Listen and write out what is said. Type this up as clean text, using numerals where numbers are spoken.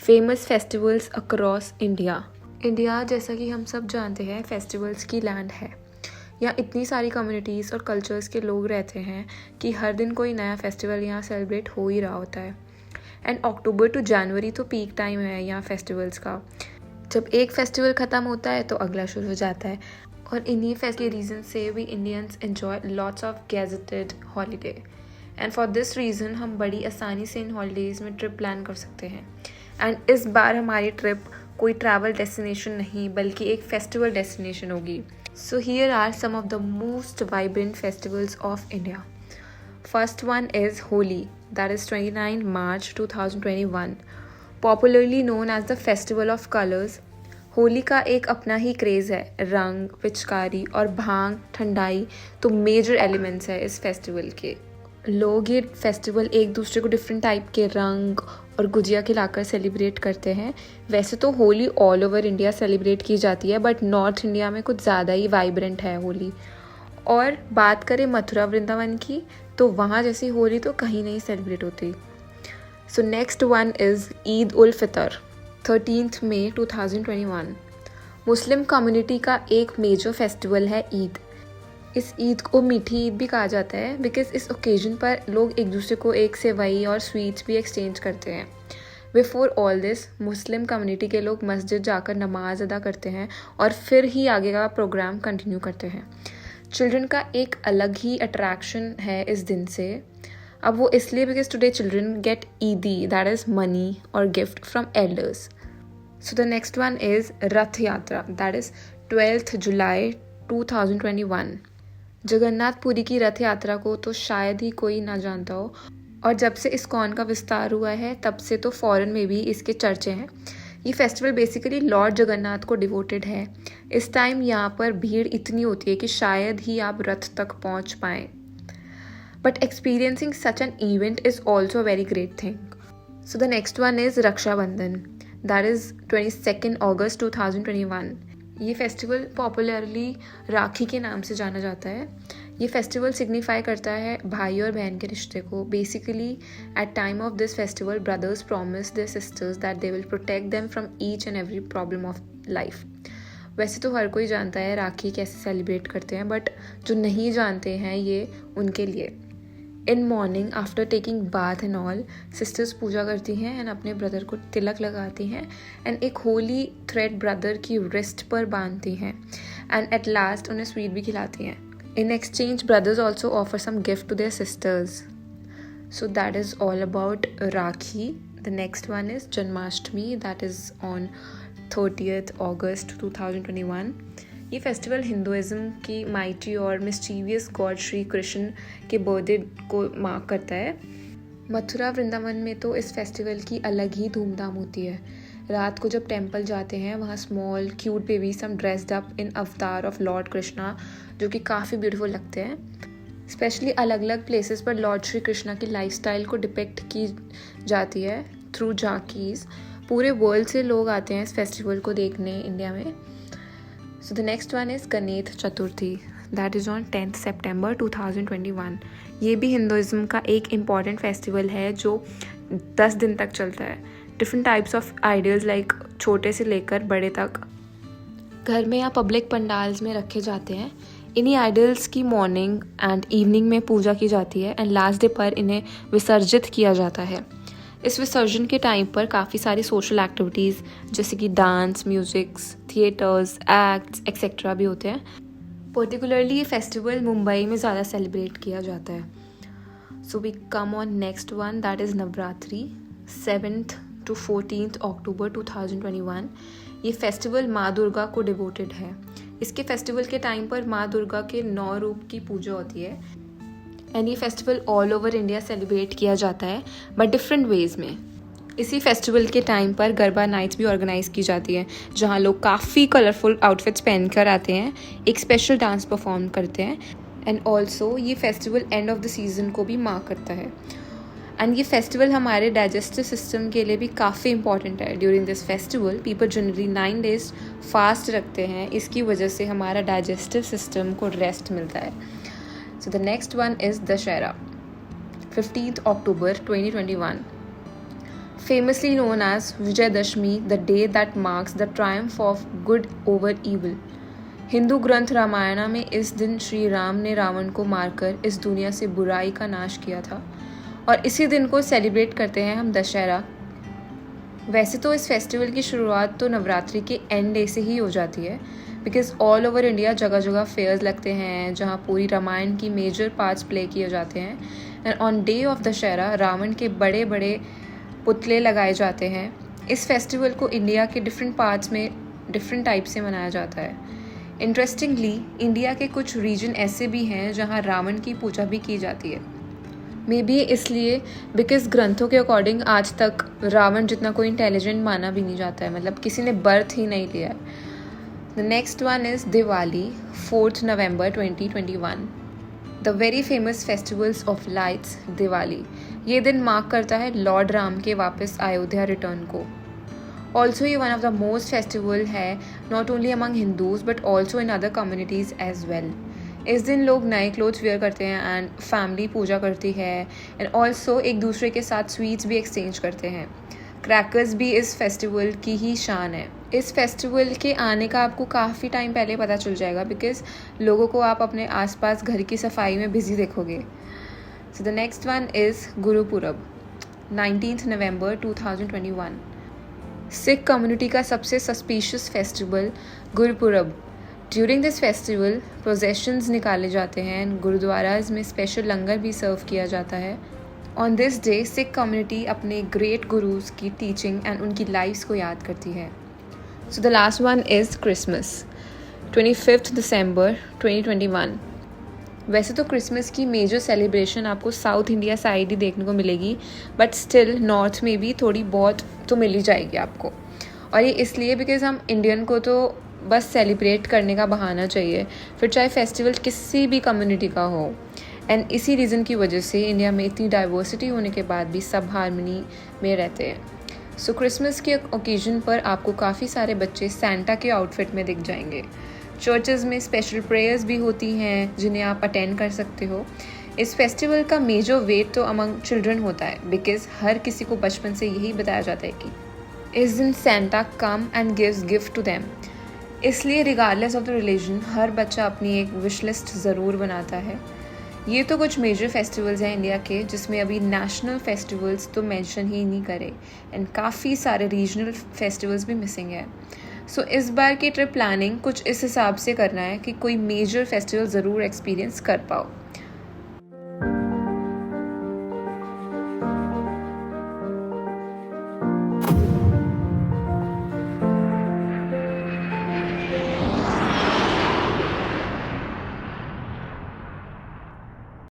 Famous festivals across India. India जैसा कि हम सब जानते हैं फेस्टिवल्स की लैंड है। यहाँ इतनी सारी कम्युनिटीज़ और कल्चर्स के लोग रहते हैं कि हर दिन कोई नया फेस्टिवल यहाँ सेलिब्रेट हो ही रहा होता है। एंड अक्टूबर टू जनवरी तो पीक टाइम है यहाँ फेस्टिवल्स का। जब एक फेस्टिवल ख़त्म होता है तो अगला शुरू हो जाता है, और इन्हीं फेस्टिवल के रीज़न से भी Indians enjoy lots of gazetted holiday. And for this reason हम बड़ी आसानी से इन हॉलीडेज़ में ट्रिप प्लान कर सकते हैं। एंड इस बार हमारी ट्रिप कोई ट्रैवल डेस्टिनेशन नहीं बल्कि एक फेस्टिवल डेस्टिनेशन होगी। So here are some of the most vibrant festivals of India. First one is Holi, that is 29 March 2021, popularly known as the festival of colours. Holi का एक अपना ही क्रेज़ है। रंग, पिचकारी और भांग, ठंडाई तो मेजर एलिमेंट्स है इस फेस्टिवल के। लोग ये फेस्टिवल एक दूसरे को डिफरेंट टाइप के रंग और गुजिया खिलाकर सेलिब्रेट करते हैं। वैसे तो Holi all over India celebrate की जाती है, बट नॉर्थ इंडिया में कुछ ज़्यादा ही वाइब्रेंट है होली। और बात करें मथुरा वृंदावन की, तो वहाँ जैसी होली तो कहीं नहीं सेलिब्रेट होती। So next one is Eid ul Fitr, 13 May 2021। Muslim community का एक मेजर फेस्टिवल है ईद। इस ईद को मीठी ईद भी कहा जाता है बिकॉज इस ओकेजन पर लोग एक दूसरे को एक सेवई और स्वीट्स भी एक्सचेंज करते हैं। Before all this Muslim community के लोग मस्जिद जाकर नमाज अदा करते हैं और फिर ही आगे का प्रोग्राम कंटिन्यू करते हैं। चिल्ड्रन का एक अलग ही अट्रैक्शन है इस दिन से। अब वो इसलिए बिकॉज टुडे चिल्ड्रन गेट ईदी, दैट इज़ मनी और gift from elders. So the next one is रथ यात्रा, दैट इज़ 12 जुलाई 2021। जगन्नाथपुरी की रथ यात्रा को तो शायद ही कोई ना जानता हो, और जब से इस्कॉन का विस्तार हुआ है तब से तो फॉरेन में भी इसके चर्चे हैं। ये फेस्टिवल बेसिकली लॉर्ड जगन्नाथ को डिवोटेड है। इस टाइम यहाँ पर भीड़ इतनी होती है कि शायद ही आप रथ तक पहुँच पाएँ, but experiencing such an event is also very great thing. So the next one is Rakshabandhan, that is 22 August 2021। ये फेस्टिवल पॉपुलरली राखी के नाम से जाना जाता है। ये फेस्टिवल सिग्निफाई करता है भाई और बहन के रिश्ते को। Basically at time of this festival brothers promise their sisters that they will protect them from each and every problem of life. वैसे तो हर कोई जानता है राखी कैसे सेलिब्रेट करते हैं, बट जो नहीं जानते हैं ये उनके लिए। In morning after taking bath and all, sisters puja करती हैं एंड अपने ब्रदर को तिलक लगाती हैं एंड एक होली थ्रेड ब्रदर की रिस्ट पर बांधती हैं एंड एट लास्ट उन्हें स्वीट भी खिलाती हैं। In exchange brothers also offer some gift to their sisters. So that is all about Rakhi. The next one is Janmashtami, that is on 30 August 2021। ये festival Hinduism की माइटी और मिस्चीवियस गॉड श्री कृष्ण के birthday को mark करता है। मथुरा वृंदावन में तो इस फेस्टिवल की अलग ही धूमधाम होती है। रात को जब टेंपल जाते हैं वहाँ small cute baby some dressed up in avatar of Lord Krishna, जो कि काफ़ी ब्यूटीफुल लगते हैं। स्पेशली अलग अलग प्लेसेस पर लॉर्ड श्री कृष्णा की लाइफस्टाइल को डिपिक्ट की जाती है थ्रू झांकीज़। पूरे वर्ल्ड से लोग आते हैं इस फेस्टिवल को देखने इंडिया में। So the next one is Ganesh Chaturthi, that is on 10th September 2021। ये भी हिंदुज़म का एक इम्पॉर्टेंट फेस्टिवल है जो 10 दिन तक चलता है। Different types of idols like छोटे से लेकर बड़े तक घर में या पब्लिक पंडाल्स में रखे जाते हैं। इन्हीं आइडल्स की मॉर्निंग एंड इवनिंग में पूजा की जाती है एंड लास्ट डे पर इन्हें विसर्जित किया जाता है। इस विसर्जन के टाइम पर काफ़ी सारी सोशल एक्टिविटीज़ जैसे कि dance, musics, theatres, acts etcetera भी होते हैं। पर्टिकुलरली ये फेस्टिवल मुंबई में ज़्यादा सेलिब्रेट किया जाता है। So we come on next one, that is Navratri, 7th to 14th October 2021। ये फेस्टिवल माँ दुर्गा को डिवोटेड है। इसके फेस्टिवल के टाइम पर माँ दुर्गा के 9 रूप की पूजा होती है एंड ये festival all over India celebrate किया जाता है बट डिफरेंट वेज़ में। इसी फेस्टिवल के टाइम पर गरबा नाइट्स भी ऑर्गेनाइज की जाती है जहाँ लोग काफ़ी कलरफुल आउटफिट्स पहन कर आते हैं, एक स्पेशल डांस परफॉर्म करते हैं एंड ऑल्सो ये festival end of the season को भी मार्क करता है। एंड ये फेस्टिवल हमारे डाइजेस्टिव सिस्टम के लिए भी काफ़ी इंपॉर्टेंट है। During this festival people generally 9 days fast रखते हैं। इसकी वजह से हमारा डाइजेस्टिव सिस्टम को रेस्ट मिलता है। So the next one is Dashera, 15th October 2021. famously known as Vijayadashmi, the day that marks the triumph of good over evil. Hindu ग्रंथ रामायणा में इस दिन श्री राम ने रावण को मारकर इस दुनिया से बुराई का नाश किया था और इसी दिन को सेलिब्रेट करते हैं हम दशहरा। वैसे तो इस फेस्टिवल की शुरुआत तो नवरात्रि के एंड डे से ही हो जाती है, बिकॉज ऑल ओवर इंडिया जगह जगह फेयर्स लगते हैं जहाँ पूरी रामायण की मेजर पार्ट्स प्ले किए जाते हैं। And on day of Dussehra Ravan के बड़े बड़े पुतले लगाए जाते हैं। इस फेस्टिवल को इंडिया के डिफरेंट पार्ट्स में डिफरेंट टाइप से मनाया जाता है। इंटरेस्टिंगली इंडिया के कुछ रीजन ऐसे भी हैं जहाँ रावण की पूजा भी की जाती है। मे बी इसलिए बिकॉज ग्रंथों के अकॉर्डिंग आज तक रावण जितना कोई इंटेलिजेंट माना भी नहीं जाता है, मतलब किसी ने बर्थ ही नहीं लिया है। The next one is Diwali, 4th November 2021। The very famous festivals of lights Diwali. ये दिन मार्क करता है लॉर्ड राम के वापस अयोध्या रिटर्न को। ऑल्सो ये one of the most festival है not only among Hindus but also in other communities as well. इस दिन लोग नए क्लोथ्स वेयर करते हैं एंड फैमिली पूजा करती है एंड ऑल्सो एक दूसरे के साथ स्वीट्स भी एक्सचेंज करते हैं। क्रैकर्स भी इस फेस्टिवल की ही शान है। इस फेस्टिवल के आने का आपको काफ़ी टाइम पहले पता चल जाएगा बिकॉज लोगों को आप अपने आसपास घर की सफाई में बिजी देखोगे। सो the next one is Gurpurab, 19th November 2021। Sikh community का सबसे suspicious festival Gurpurab. During this festival processions निकाले जाते हैं, गुरुद्वाराज में स्पेशल लंगर भी सर्व किया जाता है। On this day Sikh community अपने ग्रेट गुरुज की टीचिंग एंड उनकी लाइफ्स को याद करती है। So the last one is Christmas, 25th December 2021। वैसे तो क्रिसमस की मेजर सेलिब्रेशन आपको साउथ इंडिया साइड ही देखने को मिलेगी, बट स्टिल नॉर्थ में भी थोड़ी बहुत तो मिल ही जाएगी आपको। और ये इसलिए बिकॉज हम इंडियन को तो बस सेलिब्रेट करने का बहाना चाहिए, फिर चाहे फेस्टिवल किसी भी कम्युनिटी का हो। एंड इसी रीज़न की वजह से इंडिया में इतनी डाइवर्सिटी होने के बाद भी सब हारमनी में रहते हैं। सो क्रिसमस के ओकेजन पर आपको काफ़ी सारे बच्चे सैंटा के आउटफिट में दिख जाएंगे। चर्चेस में स्पेशल प्रेयर्स भी होती हैं जिन्हें आप अटेंड कर सकते हो। इस फेस्टिवल का मेजर वेट तो अमंग चिल्ड्रन होता है बिकॉज हर किसी को बचपन से यही बताया जाता है कि इस दिन Santa come and gives gift to them. इसलिए रिगार्डलेस ऑफ द रिलीजन हर बच्चा अपनी एक विश लिस्ट ज़रूर बनाता है। ये तो कुछ मेजर फेस्टिवल्स हैं इंडिया के जिसमें अभी नेशनल फेस्टिवल्स तो मेंशन ही नहीं करे एंड काफ़ी सारे रीजनल फेस्टिवल्स भी मिसिंग है। सो इस बार की ट्रिप प्लानिंग कुछ इस हिसाब से करना है कि कोई मेजर फेस्टिवल ज़रूर एक्सपीरियंस कर पाओ।